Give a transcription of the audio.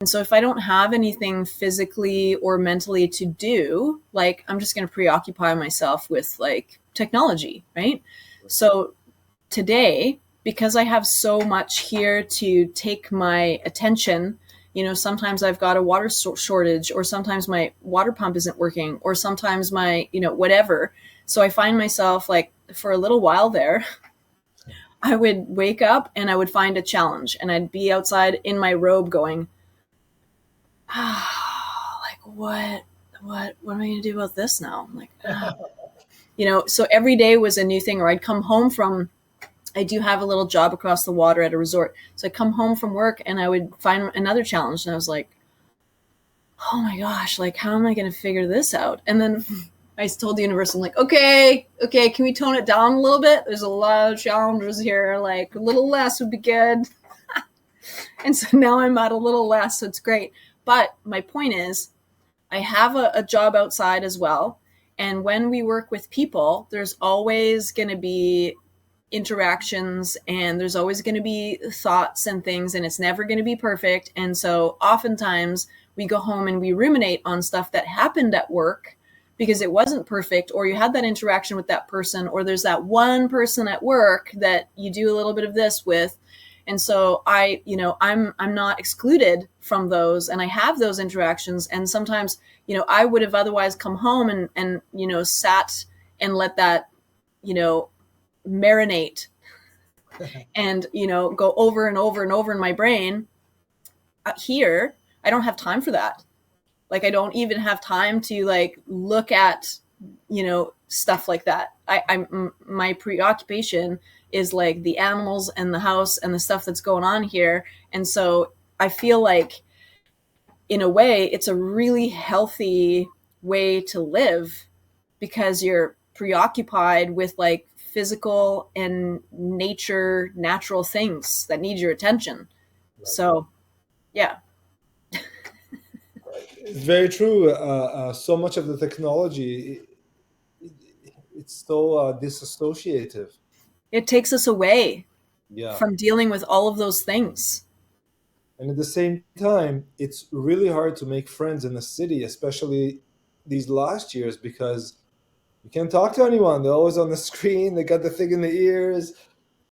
And so if I don't have anything physically or mentally to do, like I'm just going to preoccupy myself with like technology, right? So today, because I have so much here to take my attention, sometimes I've got a water shortage, or sometimes my water pump isn't working, or sometimes my, whatever. So I find myself like for a little while there, I would wake up and I would find a challenge, and I'd be outside in my robe going, like what am I going to do about this now? I'm like, so every day was a new thing. Or I'd come home from, I do have a little job across the water at a resort. So I'd come home from work and I would find another challenge. And I was like, oh my gosh, like, how am I going to figure this out? And then I told the universe, I'm like, okay, can we tone it down a little bit? There's a lot of challenges here. Like, a little less would be good. And so now I'm at a little less, so it's great. But my point is, I have a job outside as well. And when we work with people, there's always going to be interactions, and there's always going to be thoughts and things, and it's never going to be perfect. And so oftentimes we go home and we ruminate on stuff that happened at work because it wasn't perfect, or you had that interaction with that person, or there's that one person at work that you do a little bit of this with. And so I'm not excluded from those, and I have those interactions. And sometimes, I would have otherwise come home and sat and let that, marinate and, go over and over and over in my brain. Here, I don't have time for that. Like, I don't even have time to like look at, stuff like that. My preoccupation is like the animals and the house and the stuff that's going on here. And so I feel like, in a way, it's a really healthy way to live, because you're preoccupied with like physical and natural things that need your attention. Right. So, yeah. It's very true. So much of the technology, it's so disassociative. It takes us away Yeah. from dealing with all of those things. And at the same time, it's really hard to make friends in the city, especially these last years, because you can't talk to anyone. They're always on the screen. They got the thing in the ears.